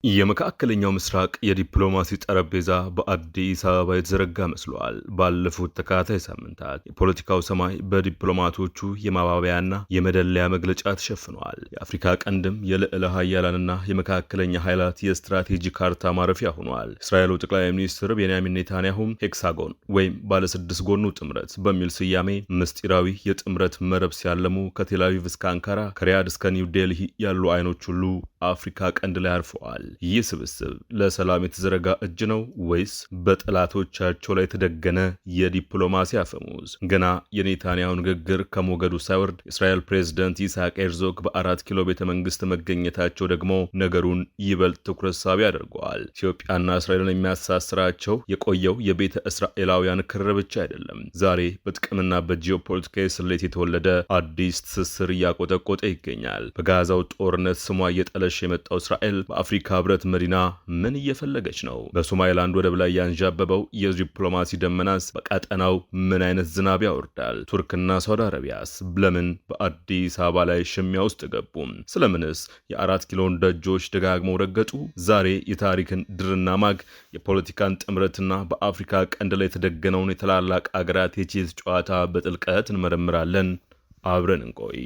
የመካከለኛው ምስራቅ የዲፕሎማሲ ጠረጴዛ በአዲስ አበባ የተዘረጋ መስሏል። ባለፉት ተከታታይ ሳምንታት የፖለቲካው ሰማይ በዲፕሎማቶቹ የማባበያና የመደለያ መግለጫ ተሸፍኗል። የአፍሪካ ቀንድም የልዕለ ኃያላንና የመካከለኛ ኃይላት የስትራቴጂ ካርታ ማረፊያ ሆኗል። እስራኤሉ ጠቅላይ ሚኒስትር ቤንያሚን ኔታንያሁም ሄክሳጎን ወይም ባለስድስት ጎኑ ጥምረት በሚል ስያሜ ምስጢራዊ የጥምረት መረብ ሲያለሙ ከቴልአቪቭ እስከ አንካራ፣ ከሪያድ እስከ ኒው ዴልሂ ያሉ አይኖች ሁሉ አፍሪካ ቀንድ ላይ አርፈዋል። ይህ ስብስብ ለሰላም የተዘረጋ እጅ ነው ወይስ በጠላቶቻቸው ላይ የተደገነ የዲፕሎማሲ አፈሙዝ? ገና የኔታንያሁ ንግግር ከሞገዱ ሳይወርድ የእስራኤል ፕሬዝዳንት ይስሐቅ ሄርዞግ በ4 ኪሎ ቤተ መንግስት መገኘታቸው ደግሞ ነገሩን ይበልጥ ትኩረት ሳቢ አድርገዋል። ኢትዮጵያና እስራኤልን የሚያሳስራቸው የቆየው የቤተ እስራኤላውያን ክር ብቻ አይደለም። ዛሬ በጥቅምና በጂኦፖለቲካዊ ስሌት የተወለደ አዲስ ትስስር እያቆጠቆጠ ይገኛል። በጋዛው ጦርነት ስሟ እየጠለሸ የመጣው እስራኤል በአፍሪካ ህብረት መዲና ምን እየፈለገች ነው? በሶማሊላንድ ወደብ ላይ ያንዣበበው የዲፕሎማሲ ደመናስ በቀጠናው ምን አይነት ዝናብ ያወርዳል? ቱርክና ሳውዲ አረቢያስ ለምን በአዲስ አበባ ላይ ሽሚያ ውስጥ ገቡ? ስለምንስ የ4 ኪሎን ደጆች ደጋግመው ረገጡ? ዛሬ የታሪክን ድርና ማግ፣ የፖለቲካን ጥምረትና በአፍሪካ ቀንድ ላይ የተደገነውን የታላላቅ አገራት የቼዝ ጨዋታ በጥልቀት እንመረምራለን። አብረን እንቆይ።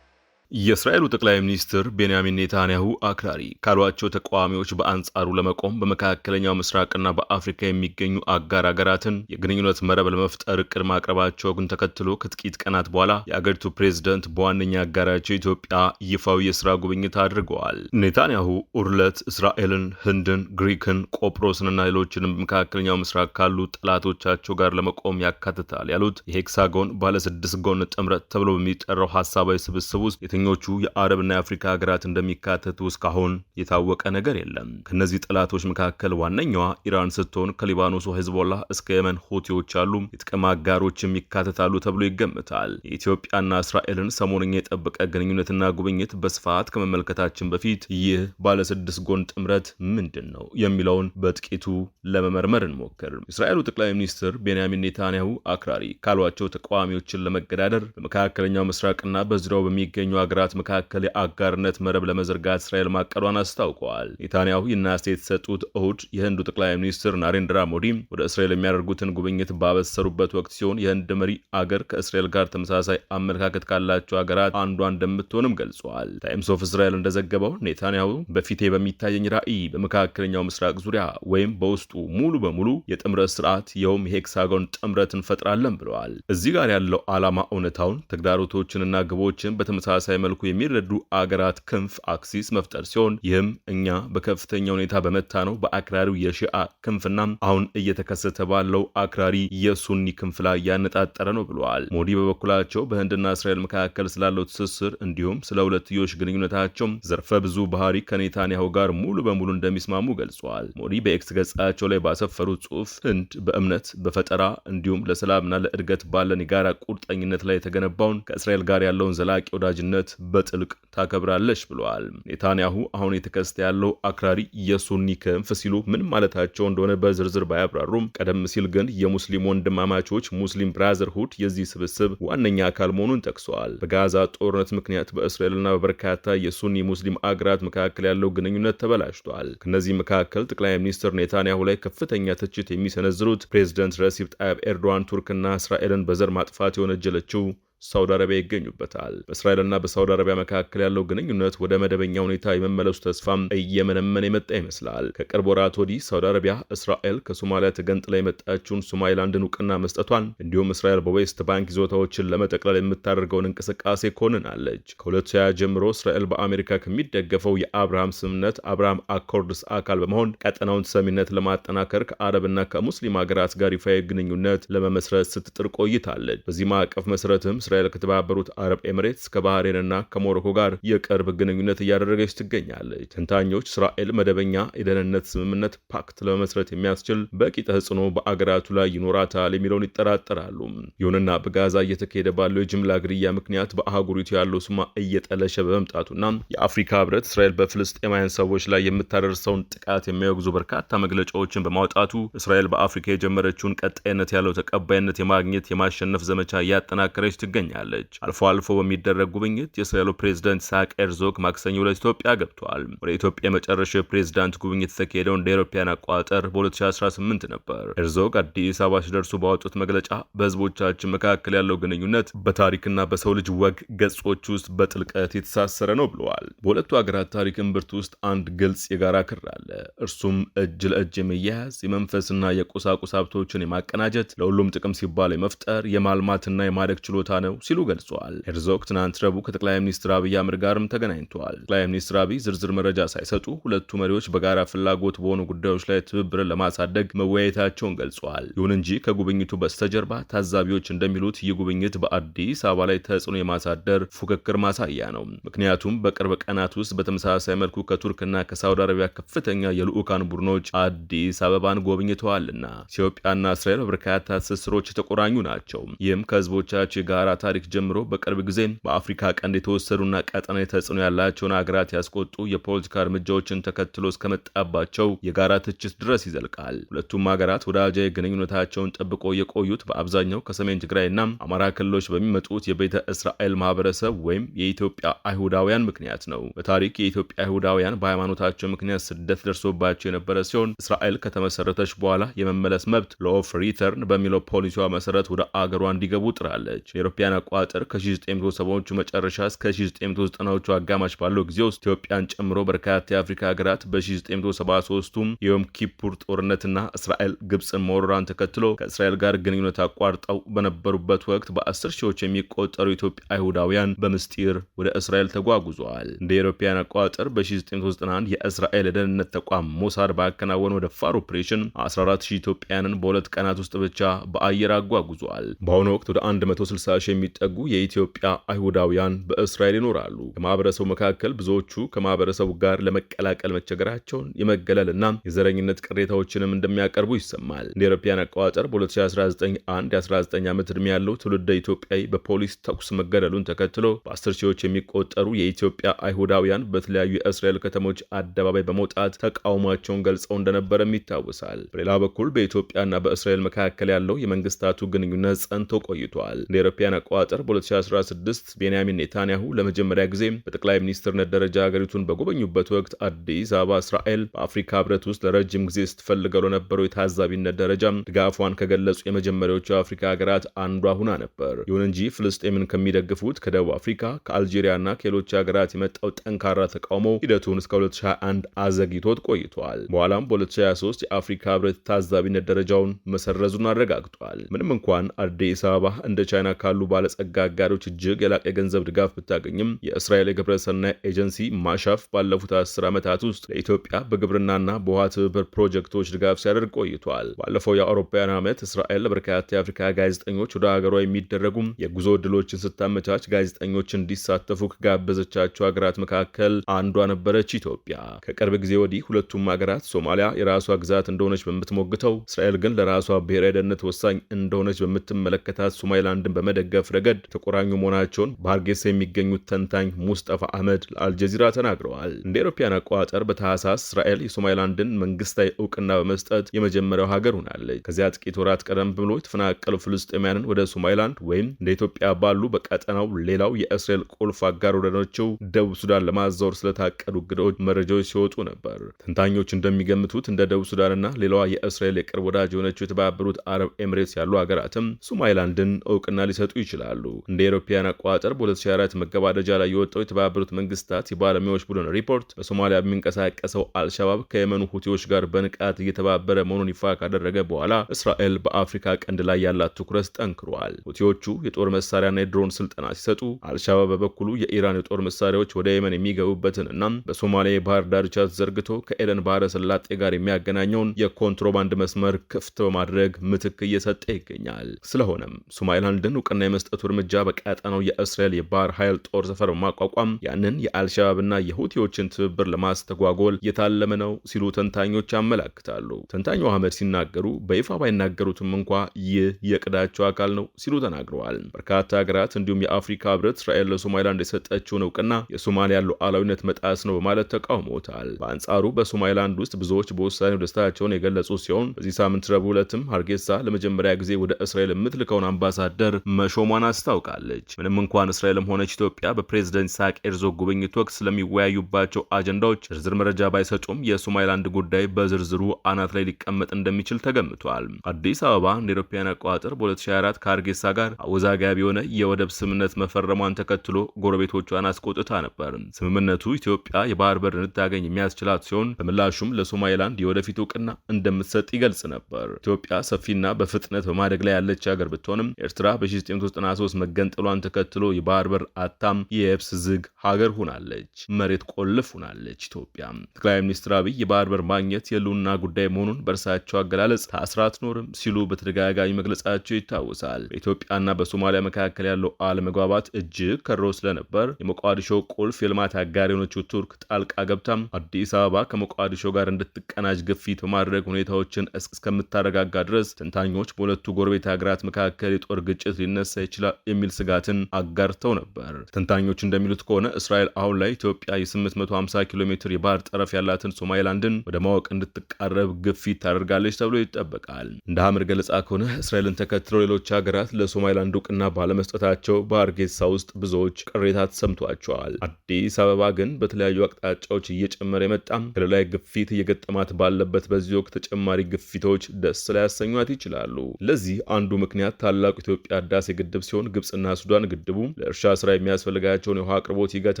የእስራኤሉ ጠቅላይ ሚኒስትር ቤንያሚን ኔታንያሁ አክራሪ ካሏቸው ተቃዋሚዎች በአንጻሩ ለመቆም በመካከለኛው ምስራቅና በአፍሪካ የሚገኙ አጋር አገራትን የግንኙነት መረብ ለመፍጠር እቅድ ማቅረባቸውን ተከትሎ ከጥቂት ቀናት በኋላ የአገሪቱ ፕሬዝዳንት በዋነኛ አጋራቸው ኢትዮጵያ ይፋዊ የስራ ጉብኝት አድርገዋል። ኔታንያሁ ኡርለት እስራኤልን፣ ህንድን፣ ግሪክን፣ ቆጵሮስንና ሌሎችንም በመካከለኛው ምስራቅ ካሉ ጠላቶቻቸው ጋር ለመቆም ያካትታል ያሉት የሄክሳጎን ባለስድስት ጎን ጥምረት ተብሎ በሚጠራው ሀሳባዊ ስብስብ ውስጥ ኞቹ የአረብና የአፍሪካ ሀገራት እንደሚካተቱ እስካሁን የታወቀ ነገር የለም። ከነዚህ ጠላቶች መካከል ዋነኛዋ ኢራን ስትሆን ከሊባኖሱ ሂዝቦላህ እስከ የመን ሁቲዎች ያሉ የጥቅም አጋሮችም ይካተታሉ ተብሎ ይገምታል። የኢትዮጵያና እስራኤልን ሰሞንኛ የጠበቀ ግንኙነትና ጉብኝት በስፋት ከመመልከታችን በፊት ይህ ባለስድስት ጎን ጥምረት ምንድን ነው የሚለውን በጥቂቱ ለመመርመር እንሞክር። የእስራኤሉ ጠቅላይ ሚኒስትር ቤንያሚን ኔታንያሁ አክራሪ ካሏቸው ተቃዋሚዎችን ለመገዳደር በመካከለኛው ምስራቅና በዙሪያው በሚገኙ ሀገራት መካከል የአጋርነት መረብ ለመዘርጋት እስራኤል ማቀዷን አስታውቀዋል። ኔታንያሁ ይህን አስተያየት የተሰጡት እሁድ የህንዱ ጠቅላይ ሚኒስትር ናሬንድራ ሞዲ ወደ እስራኤል የሚያደርጉትን ጉብኝት ባበሰሩበት ወቅት ሲሆን የህንድ መሪ አገር ከእስራኤል ጋር ተመሳሳይ አመለካከት ካላቸው ሀገራት አንዷ እንደምትሆንም ገልጸዋል። ታይምስ ኦፍ እስራኤል እንደዘገበው ኔታንያሁ በፊቴ በሚታየኝ ራዕይ በመካከለኛው ምስራቅ ዙሪያ ወይም በውስጡ ሙሉ በሙሉ የጥምረት ስርዓት ይኸውም የሄክሳጎን ጥምረት እንፈጥራለን ብለዋል። እዚህ ጋር ያለው ዓላማ እውነታውን ተግዳሮቶችንና ግቦችን በተመሳሳይ መልኩ የሚረዱ አገራት ክንፍ አክሲስ መፍጠር ሲሆን ይህም እኛ በከፍተኛ ሁኔታ በመታ ነው በአክራሪው የሺአ ክንፍና አሁን እየተከሰተ ባለው አክራሪ የሱኒ ክንፍ ላይ ያነጣጠረ ነው ብለዋል። ሞዲ በበኩላቸው በህንድና እስራኤል መካከል ስላለው ትስስር እንዲሁም ስለ ሁለትዮሽ ግንኙነታቸው ዘርፈ ብዙ ባህሪ ከኔታንያሁ ጋር ሙሉ በሙሉ እንደሚስማሙ ገልጸዋል። ሞዲ በኤክስ ገጻቸው ላይ ባሰፈሩት ጽሑፍ ህንድ በእምነት በፈጠራ እንዲሁም ለሰላምና ለእድገት ባለን የጋራ ቁርጠኝነት ላይ የተገነባውን ከእስራኤል ጋር ያለውን ዘላቂ ወዳጅነት በጥልቅ ታከብራለች ብለዋል። ኔታንያሁ አሁን የተከሰተ ያለው አክራሪ የሱኒ ክንፍ ሲሉ ምን ማለታቸው እንደሆነ በዝርዝር ባያብራሩም ቀደም ሲል ግን የሙስሊም ወንድማማቾች ሙስሊም ብራዘርሁድ የዚህ ስብስብ ዋነኛ አካል መሆኑን ጠቅሰዋል። በጋዛ ጦርነት ምክንያት በእስራኤልና በበርካታ የሱኒ ሙስሊም አገራት መካከል ያለው ግንኙነት ተበላሽቷል። ከነዚህ መካከል ጠቅላይ ሚኒስትር ኔታንያሁ ላይ ከፍተኛ ትችት የሚሰነዝሩት ፕሬዝዳንት ረሲፕ ጣይብ ኤርዶዋን ቱርክና እስራኤልን በዘር ማጥፋት የወነጀለችው ሳውዲ አረቢያ ይገኙበታል። በእስራኤልና በሳውዲ አረቢያ መካከል ያለው ግንኙነት ወደ መደበኛ ሁኔታ የመመለሱ ተስፋም እየመነመነ የመጣ ይመስላል። ከቅርብ ወራት ወዲህ ሳውዲ አረቢያ እስራኤል ከሶማሊያ ተገንጥላ የመጣችውን ሶማሊላንድን እውቅና መስጠቷን እንዲሁም እስራኤል በዌስት ባንክ ይዞታዎችን ለመጠቅለል የምታደርገውን እንቅስቃሴ ኮንናለች። ከ2020 ጀምሮ እስራኤል በአሜሪካ ከሚደገፈው የአብርሃም ስምምነት አብርሃም አኮርድስ አካል በመሆን ቀጠናውን ተሰሚነት ለማጠናከር ከአረብና ከሙስሊም ሀገራት ጋር ይፋዊ ግንኙነት ለመመስረት ስትጥር ቆይታለች። በዚህ ማዕቀፍ መሰረትም እስራኤል ከተባበሩት አረብ ኤሚሬትስ ከባህሬንና ከሞሮኮ ጋር የቅርብ ግንኙነት እያደረገች ትገኛለች። ተንታኞች እስራኤል መደበኛ የደህንነት ስምምነት ፓክት ለመመስረት የሚያስችል በቂ ተጽዕኖ በአገራቱ ላይ ይኖራታል የሚለውን ይጠራጠራሉ። ይሁንና በጋዛ እየተካሄደ ባለው የጅምላ ግድያ ምክንያት በአህጉሪቱ ያለው ስሟ እየጠለሸ በመምጣቱና የአፍሪካ ህብረት እስራኤል በፍልስጤማውያን ሰዎች ላይ የምታደርሰውን ጥቃት የሚያወግዙ በርካታ መግለጫዎችን በማውጣቱ እስራኤል በአፍሪካ የጀመረችውን ቀጣይነት ያለው ተቀባይነት የማግኘት የማሸነፍ ዘመቻ እያጠናከረች ትገኛለች። ትገኛለች። አልፎ አልፎ በሚደረግ ጉብኝት የእስራኤሉ ፕሬዝዳንት ኢሳቅ ሄርዞግ ማክሰኞ ዕለት ኢትዮጵያ ገብተዋል። ወደ ኢትዮጵያ የመጨረሻ የፕሬዝዳንት ጉብኝት የተካሄደው እንደ አውሮፓውያን አቆጣጠር በ2018 ነበር። ሄርዞግ አዲስ አበባ ሲደርሱ ባወጡት መግለጫ በህዝቦቻችን መካከል ያለው ግንኙነት በታሪክና በሰው ልጅ ወግ ገጾች ውስጥ በጥልቀት የተሳሰረ ነው ብለዋል። በሁለቱ ሀገራት ታሪክ እምብርት ውስጥ አንድ ግልጽ የጋራ ክር አለ። እርሱም እጅ ለእጅ የመያያዝ የመንፈስና የቁሳቁስ ሀብቶችን የማቀናጀት ለሁሉም ጥቅም ሲባል የመፍጠር የማልማትና የማደግ ችሎታ ነው ሲሉ ገልጸዋል። ሄርዞግ ትናንት ረቡዕ ከጠቅላይ ሚኒስትር አብይ አህመድ ጋርም ተገናኝተዋል። ጠቅላይ ሚኒስትር አብይ ዝርዝር መረጃ ሳይሰጡ ሁለቱ መሪዎች በጋራ ፍላጎት በሆኑ ጉዳዮች ላይ ትብብርን ለማሳደግ መወያየታቸውን ገልጸዋል። ይሁን እንጂ ከጉብኝቱ በስተጀርባ ታዛቢዎች እንደሚሉት ይህ ጉብኝት በአዲስ አበባ ላይ ተጽዕኖ የማሳደር ፉክክር ማሳያ ነው። ምክንያቱም በቅርብ ቀናት ውስጥ በተመሳሳይ መልኩ ከቱርክና ከሳውዲ አረቢያ ከፍተኛ የልዑካን ቡድኖች አዲስ አበባን ጎብኝተዋልና ኢትዮጵያና እስራኤል በበርካታ ትስስሮች የተቆራኙ ናቸው። ይህም ከህዝቦቻቸው የጋራ ታሪክ ጀምሮ በቅርብ ጊዜ በአፍሪካ ቀንድ የተወሰዱና ቀጠናዊ ተጽዕኖ ያላቸውን ሀገራት ያስቆጡ የፖለቲካ እርምጃዎችን ተከትሎ እስከመጣባቸው የጋራ ትችት ድረስ ይዘልቃል። ሁለቱም ሀገራት ወዳጃዊ ግንኙነታቸውን ጠብቆ የቆዩት በአብዛኛው ከሰሜን ትግራይና አማራ ክልሎች በሚመጡት የቤተ እስራኤል ማህበረሰብ ወይም የኢትዮጵያ አይሁዳውያን ምክንያት ነው። በታሪክ የኢትዮጵያ አይሁዳውያን በሃይማኖታቸው ምክንያት ስደት ደርሶባቸው የነበረ ሲሆን እስራኤል ከተመሰረተች በኋላ የመመለስ መብት ሎ ኦፍ ሪተርን በሚለው ፖሊሲዋ መሰረት ወደ አገሯ እንዲገቡ ጥራለች። የአውሮፓውያን አቆጣጠር ከ1970ዎቹ መጨረሻ እስከ 1990ዎቹ አጋማሽ ባለው ጊዜ ውስጥ ኢትዮጵያን ጨምሮ በርካታ የአፍሪካ ሀገራት በ1973ቱም የዮም ኪፑር ጦርነትና እስራኤል ግብፅን መወረራን ተከትሎ ከእስራኤል ጋር ግንኙነት አቋርጠው በነበሩበት ወቅት በ10 ሺዎች የሚቆጠሩ ኢትዮጵያ አይሁዳውያን በምስጢር ወደ እስራኤል ተጓጉዘዋል። እንደ አውሮፓውያን አቆጣጠር በ1991 የእስራኤል የደህንነት ተቋም ሞሳድ ባከናወነው ደፋር ኦፕሬሽን 14000 ኢትዮጵያውያንን በሁለት ቀናት ውስጥ ብቻ በአየር አጓጉዟል። በአሁኑ ወቅት ወደ 160 ሺህ የሚጠጉ የኢትዮጵያ አይሁዳውያን በእስራኤል ይኖራሉ። ከማህበረሰቡ መካከል ብዙዎቹ ከማህበረሰቡ ጋር ለመቀላቀል መቸገራቸውን የመገለልና የዘረኝነት ቅሬታዎችንም እንደሚያቀርቡ ይሰማል። እንደ አውሮፓውያን አቆጣጠር በ2019 አንድ የ19 ዓመት ዕድሜ ያለው ትውልደ ኢትዮጵያዊ በፖሊስ ተኩስ መገደሉን ተከትሎ በ10 ሺዎች የሚቆጠሩ የኢትዮጵያ አይሁዳውያን በተለያዩ የእስራኤል ከተሞች አደባባይ በመውጣት ተቃውሟቸውን ገልጸው እንደነበረም ይታወሳል። በሌላ በኩል በኢትዮጵያና በእስራኤል መካከል ያለው የመንግስታቱ ግንኙነት ጸንቶ ቆይቷል። እንደ አውሮፓውያን አቆጣጠር በ2016 ቤንያሚን ኔታንያሁ ለመጀመሪያ ጊዜ በጠቅላይ ሚኒስትርነት ደረጃ ሀገሪቱን በጎበኙበት ወቅት አዲስ አበባ እስራኤል በአፍሪካ ህብረት ውስጥ ለረጅም ጊዜ ስትፈልገው ለነበረው የታዛቢነት ደረጃ ድጋፏን ከገለጹ የመጀመሪያዎቹ የአፍሪካ ሀገራት አንዷ ሁና ነበር። ይሁን እንጂ ፍልስጤምን ከሚደግፉት ከደቡብ አፍሪካ ከአልጄሪያና ከሌሎች ሀገራት የመጣው ጠንካራ ተቃውሞ ሂደቱን እስከ 2021 አዘግይቶት ቆይቷል። በኋላም በ2023 የአፍሪካ ህብረት ታዛቢነት ደረጃውን መሰረዙን አረጋግጧል። ምንም እንኳን አዲስ አበባ እንደ ቻይና ካሉ ባለጸጋ አጋሮች እጅግ የላቀ የገንዘብ ድጋፍ ብታገኝም የእስራኤል የግብረ ሰናይ ኤጀንሲ ማሻፍ ባለፉት 10 ዓመታት ውስጥ ለኢትዮጵያ በግብርናና በውሃ ትብብር ፕሮጀክቶች ድጋፍ ሲያደርግ ቆይቷል። ባለፈው የአውሮፓውያን ዓመት እስራኤል ለበርካታ የአፍሪካ ጋዜጠኞች ወደ ሀገሯ የሚደረጉ የጉዞ ዕድሎችን ስታመቻች ጋዜጠኞች እንዲሳተፉ ከጋበዘቻቸው ሀገራት መካከል አንዷ ነበረች ኢትዮጵያ። ከቅርብ ጊዜ ወዲህ ሁለቱም ሀገራት ሶማሊያ የራሷ ግዛት እንደሆነች በምትሞግተው እስራኤል ግን ለራሷ ብሔራዊ ደህንነት ወሳኝ እንደሆነች በምትመለከታት ሶማሊላንድን በመደገፍ ረገድ የተቆራኙ መሆናቸውን በሀርጌሳ የሚገኙት ተንታኝ ሙስጠፋ አህመድ ለአልጀዚራ ተናግረዋል። እንደ አውሮፓውያን አቆጣጠር በታህሳስ እስራኤል የሶማሊላንድን መንግስታዊ እውቅና በመስጠት የመጀመሪያው ሀገር ሆናለች። ከዚያ ጥቂት ወራት ቀደም ብሎ የተፈናቀሉ ፍልስጤማውያንን ወደ ሶማሊላንድ ወይም እንደ ኢትዮጵያ ባሉ በቀጠናው ሌላው የእስራኤል ቁልፍ አጋር ወደሆነችው ደቡብ ሱዳን ለማዛወር ስለታቀዱ እቅዶች መረጃዎች ሲወጡ ነበር። ተንታኞች እንደሚገምቱት እንደ ደቡብ ሱዳንና ሌላዋ የእስራኤል የቅርብ ወዳጅ የሆነችው የተባበሩት አረብ ኤሚሬትስ ያሉ ሀገራትም ሶማሊላንድን እውቅና ሊሰጡ ይችላሉ። እንደ አውሮፓውያን አቆጣጠር በ2004 መገባደጃ ላይ የወጣው የተባበሩት መንግስታት የባለሙያዎች ቡድን ሪፖርት በሶማሊያ የሚንቀሳቀሰው አልሸባብ ከየመኑ ሁቲዎች ጋር በንቃት እየተባበረ መሆኑን ይፋ ካደረገ በኋላ እስራኤል በአፍሪካ ቀንድ ላይ ያላት ትኩረት ጠንክሯል። ሁቲዎቹ የጦር መሳሪያና የድሮን ስልጠና ሲሰጡ፣ አልሸባብ በበኩሉ የኢራን የጦር መሳሪያዎች ወደ የመን የሚገቡበትን እና በሶማሊያ የባህር ዳርቻ ተዘርግቶ ከኤደን ባህረ ሰላጤ ጋር የሚያገናኘውን የኮንትሮባንድ መስመር ክፍት በማድረግ ምትክ እየሰጠ ይገኛል። ስለሆነም ሶማሊላንድን እውቅና የመስጠቱ እርምጃ በቀጠናው የእስራኤል የባህር ኃይል ጦር ሰፈር በማቋቋም ያንን የአልሸባብና የሁቲዎችን ትብብር ለማስተጓጎል የታለመ ነው ሲሉ ተንታኞች ያመላክታሉ። ተንታኙ አህመድ ሲናገሩ በይፋ ባይናገሩትም እንኳ ይህ የቅዳቸው አካል ነው ሲሉ ተናግረዋል። በርካታ ሀገራት እንዲሁም የአፍሪካ ህብረት እስራኤል ለሶማሊላንድ የሰጠችውን እውቅና የሶማሊያ ሉዓላዊነት መጣስ ነው በማለት ተቃውሞታል። በአንጻሩ በሶማሊላንድ ውስጥ ብዙዎች በውሳኔው ደስታቸውን የገለጹ ሲሆን በዚህ ሳምንት ረቡዕ ዕለትም ሀርጌሳ ለመጀመሪያ ጊዜ ወደ እስራኤል የምትልከውን አምባሳደር መሾሟ መፈረሟን አስታውቃለች። ምንም እንኳን እስራኤልም ሆነች ኢትዮጵያ በፕሬዝዳንት ኢሳቅ ሄርዞግ ጉብኝት ወቅት ስለሚወያዩባቸው አጀንዳዎች ዝርዝር መረጃ ባይሰጡም የሶማሊላንድ ጉዳይ በዝርዝሩ አናት ላይ ሊቀመጥ እንደሚችል ተገምቷል። አዲስ አበባ እንደ አውሮፓውያን አቆጣጠር በ2024 ከሀርጌሳ ጋር አወዛጋቢ የሆነ የወደብ ስምምነት መፈረሟን ተከትሎ ጎረቤቶቿን አስቆጥታ ነበር። ስምምነቱ ኢትዮጵያ የባህር በር እንድታገኝ የሚያስችላት ሲሆን በምላሹም ለሶማሊላንድ የወደፊት እውቅና እንደምትሰጥ ይገልጽ ነበር። ኢትዮጵያ ሰፊና በፍጥነት በማደግ ላይ ያለች ሀገር ብትሆንም ኤርትራ በ1993 መገንጠሏን ተከትሎ የባህር በር አታም የየብስ ዝግ ሀገር ሆናለች። መሬት ቆልፍ ሆናለች። ኢትዮጵያ ጠቅላይ ሚኒስትር አብይ የባህር በር ማግኘት የህልውና ጉዳይ መሆኑን በእርሳቸው አገላለጽ ታስራ አትኖርም ሲሉ በተደጋጋሚ መግለጻቸው ይታወሳል። በኢትዮጵያና በሶማሊያ መካከል ያለው አለመግባባት እጅግ ከሮ ስለነበር የሞቃዲሾ ቁልፍ የልማት አጋር የሆነችው ቱርክ ጣልቃ ገብታም አዲስ አበባ ከሞቃዲሾ ጋር እንድትቀናጅ ግፊት በማድረግ ሁኔታዎችን እስከምታረጋጋ ድረስ ተንታኞች በሁለቱ ጎረቤት ሀገራት መካከል የጦር ግጭት ሊነሳ ይችላል የሚል ስጋትን አጋርተው ነበር። ተንታኞች እንደሚሉት ከሆነ እስራኤል አሁን ላይ ኢትዮጵያ የ850 ኪሎ ሜትር የባህር ጠረፍ ያላትን ሶማሊላንድን ወደ ማወቅ እንድትቃረብ ግፊት ታደርጋለች ተብሎ ይጠበቃል። እንደ ሐመር ገለጻ ከሆነ እስራኤልን ተከትለው ሌሎች ሀገራት ለሶማሊላንድ እውቅና ባለመስጠታቸው በሀርጌሳ ውስጥ ብዙዎች ቅሬታ ተሰምቷቸዋል። አዲስ አበባ ግን በተለያዩ አቅጣጫዎች እየጨመረ የመጣም ክልላዊ ግፊት እየገጠማት ባለበት በዚህ ወቅት ተጨማሪ ግፊቶች ደስ ላያሰኟት ይችላሉ። ለዚህ አንዱ ምክንያት ታላቁ ኢትዮጵያ ህዳሴ ግድብ ሲሆን ግብጽና ሱዳን ግድቡ ለእርሻ ስራ የሚያስፈልጋቸውን የውሃ አቅርቦት ይገታል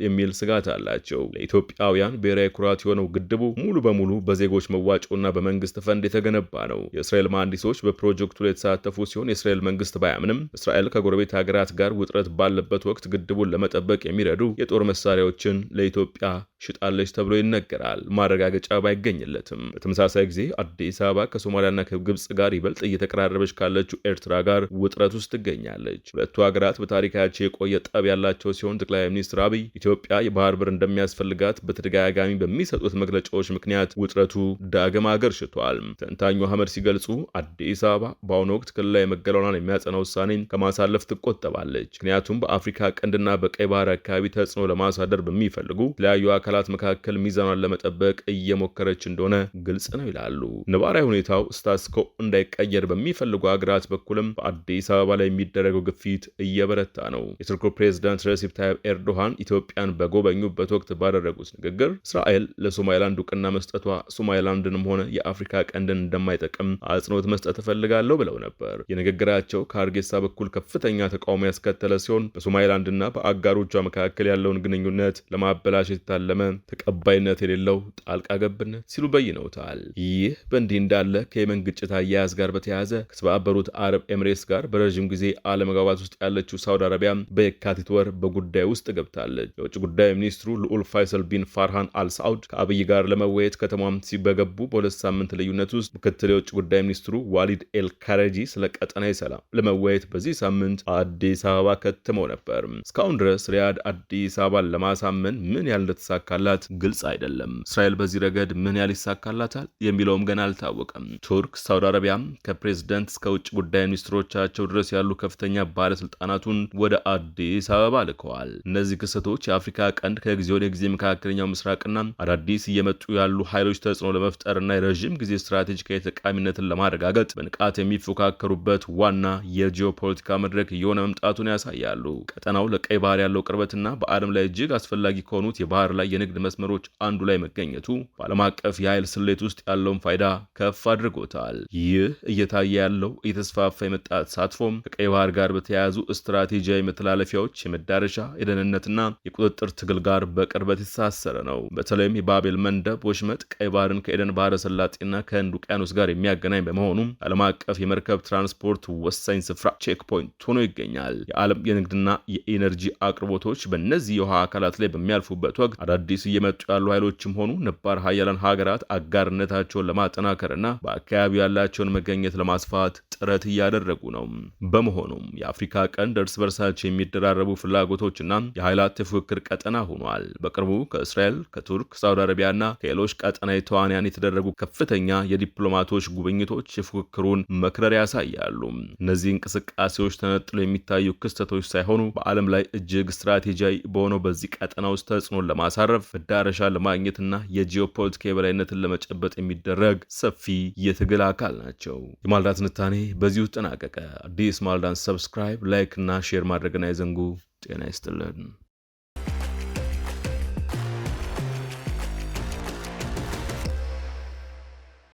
የሚል ስጋት አላቸው። ለኢትዮጵያውያን ብሔራዊ ኩራት የሆነው ግድቡ ሙሉ በሙሉ በዜጎች መዋጮና በመንግስት ፈንድ የተገነባ ነው። የእስራኤል መሐንዲሶች በፕሮጀክቱ ላይ የተሳተፉ ሲሆን የእስራኤል መንግስት ባያምንም እስራኤል ከጎረቤት ሀገራት ጋር ውጥረት ባለበት ወቅት ግድቡን ለመጠበቅ የሚረዱ የጦር መሳሪያዎችን ለኢትዮጵያ ሽጣለች ተብሎ ይነገራል። ማረጋገጫ ባይገኝለትም በተመሳሳይ ጊዜ አዲስ አበባ ከሶማሊያና ከግብጽ ጋር ይበልጥ እየተቀራረበች ካለችው ኤርትራ ጋር ውጥረት ውስጥ ትገኛለች። ሁለቱ ሀገራት በታሪካቸው የቆየ ጠብ ያላቸው ሲሆን ጠቅላይ ሚኒስትር አብይ ኢትዮጵያ የባህር በር እንደሚያስፈልጋት በተደጋጋሚ በሚሰጡት መግለጫዎች ምክንያት ውጥረቱ ዳግም አገርሽቷል። ተንታኙ አህመድ ሲገልጹ አዲስ አበባ በአሁኑ ወቅት ክልላዊ መገለሏን የሚያጸና ውሳኔን ከማሳለፍ ትቆጠባለች። ምክንያቱም በአፍሪካ ቀንድና በቀይ ባህር አካባቢ ተጽዕኖ ለማሳደር በሚፈልጉ የተለያዩ አካላት መካከል ሚዛኗን ለመጠበቅ እየሞከረች እንደሆነ ግልጽ ነው ይላሉ። ነባራዊ ሁኔታው ስታትስ ኮ እንዳይቀየር በሚፈልጉ ሀገራት በኩልም በአዲስ አበባ ላይ የሚደረገው ግፊት እየበረታ ነው። የቱርኩ ፕሬዝዳንት ረሲፕ ታይብ ኤርዶሃን ኢትዮጵያን በጎበኙበት ወቅት ባደረጉት ንግግር እስራኤል ለሶማሊላንድ እውቅና መስጠቷ ሶማሊላንድንም ሆነ የአፍሪካ ቀንድን እንደማይጠቅም አጽንኦት መስጠት እፈልጋለሁ ብለው ነበር። የንግግራቸው ከሀርጌሳ በኩል ከፍተኛ ተቃውሞ ያስከተለ ሲሆን በሶማሊላንድና በአጋሮቿ መካከል ያለውን ግንኙነት ለማበላሸት የታለመ ተቀባይነት የሌለው ጣልቃ ገብነት ሲሉ በይነውታል። ይህ በእንዲህ እንዳለ ከየመን ግጭት አያያዝ ጋር በተያያዘ ከተባበሩት አረብ ኤምሬትስ ጋር በረዥም ጊዜ አለመግባባት ውስጥ ያለችው ሳውዲ አረቢያ በየካቲት ወር በጉዳይ ውስጥ ገብታለች። የውጭ ጉዳይ ሚኒስትሩ ልዑል ፋይሰል ቢን ፋርሃን አልሳውድ ከአብይ ጋር ለመወያየት ከተማም ሲበገቡ በሁለት ሳምንት ልዩነት ውስጥ ምክትል የውጭ ጉዳይ ሚኒስትሩ ዋሊድ ኤል ካረጂ ስለ ቀጠናዊ ሰላም ለመወያየት በዚህ ሳምንት አዲስ አበባ ከትመው ነበር። እስካሁን ድረስ ሪያድ አዲስ አበባን ለማሳመን ምን ያህል እንደተሳካላት ግልጽ አይደለም። እስራኤል በዚህ ረገድ ምን ያህል ይሳካላታል የሚለውም ገና አልታወቀም። ቱርክ፣ ሳውዲ አረቢያ ከፕሬዝዳንት እስከ ውጭ ጉዳይ ሚኒስትሮቻቸው ድረስ ያሉ ከፍተኛ ባለስልጣናቱን ወደ አዲስ አበባ ልከዋል። እነዚህ ክስተቶች የአፍሪካ ቀንድ ከጊዜ ወደ ጊዜ መካከለኛው ምስራቅና አዳዲስ እየመጡ ያሉ ኃይሎች ተጽዕኖ ለመፍጠርና የረዥም ጊዜ ስትራቴጂካዊ ጠቃሚነትን ለማረጋገጥ በንቃት የሚፎካከሩበት ዋና የጂኦፖለቲካ መድረክ እየሆነ መምጣቱን ያሳያሉ። ቀጠናው ለቀይ ባህር ያለው ቅርበትና በዓለም ላይ እጅግ አስፈላጊ ከሆኑት የባህር ላይ የንግድ መስመሮች አንዱ ላይ መገኘቱ በዓለም አቀፍ የኃይል ስሌት ውስጥ ያለውን ፋይዳ ከፍ አድርጎታል። ይህ እየታየ ያለው እየተስፋፋ የመጣ ተሳትፎም ከቀይ ባህር ጋር በተያያዙ ስትራቴጂያዊ መተላለፊያዎች የመዳረሻ የደህንነትና የቁጥጥር ትግል ጋር በቅርበት የተሳሰረ ነው። በተለይም የባቤል መንደብ ወሽመጥ ቀይ ባህርን ከኤደን ባህረ ሰላጤና ከህንድ ውቅያኖስ ጋር የሚያገናኝ በመሆኑም ዓለም አቀፍ የመርከብ ትራንስፖርት ወሳኝ ስፍራ ቼክ ፖይንት ሆኖ ይገኛል። የዓለም የንግድና የኢነርጂ አቅርቦቶች በእነዚህ የውሃ አካላት ላይ በሚያልፉበት ወቅት አዳዲስ እየመጡ ያሉ ኃይሎችም ሆኑ ነባር ሀያላን ሀገራት አጋርነታቸውን ለማጠናከርና በአካባቢው ያላቸውን መገኘት ለማስፋት ጥረት እያደረጉ ነው። በመሆኑም የአፍሪካ ቀንድ እርስ በርሳቸው የሚደራረቡ ፍላጎቶችና የኃይላት የፉክክር ቀጠና ሆኗል። በቅርቡ ከእስራኤል፣ ከቱርክ፣ ሳውዲ አረቢያና ከሌሎች ቀጠናዊ ተዋንያን የተደረጉ ከፍተኛ የዲፕሎማቶች ጉብኝቶች የፉክክሩን መክረር ያሳያሉ። እነዚህ እንቅስቃሴዎች ተነጥሎ የሚታዩ ክስተቶች ሳይሆኑ በዓለም ላይ እጅግ ስትራቴጂያዊ በሆነው በዚህ ቀጠና ውስጥ ተጽዕኖን ለማሳረፍ መዳረሻ ለማግኘትና የጂኦፖለቲካ የበላይነትን ለመጨበጥ የሚደረግ ሰፊ የትግል አካል ናቸው። የማልዳ ትንታኔ በዚሁ ተጠናቀቀ። አዲስ ማልዳን ሰብስክራይብ፣ ላይክ እና ሼር ማድረግን አይዘንጉ። ጤና ይስጥልን።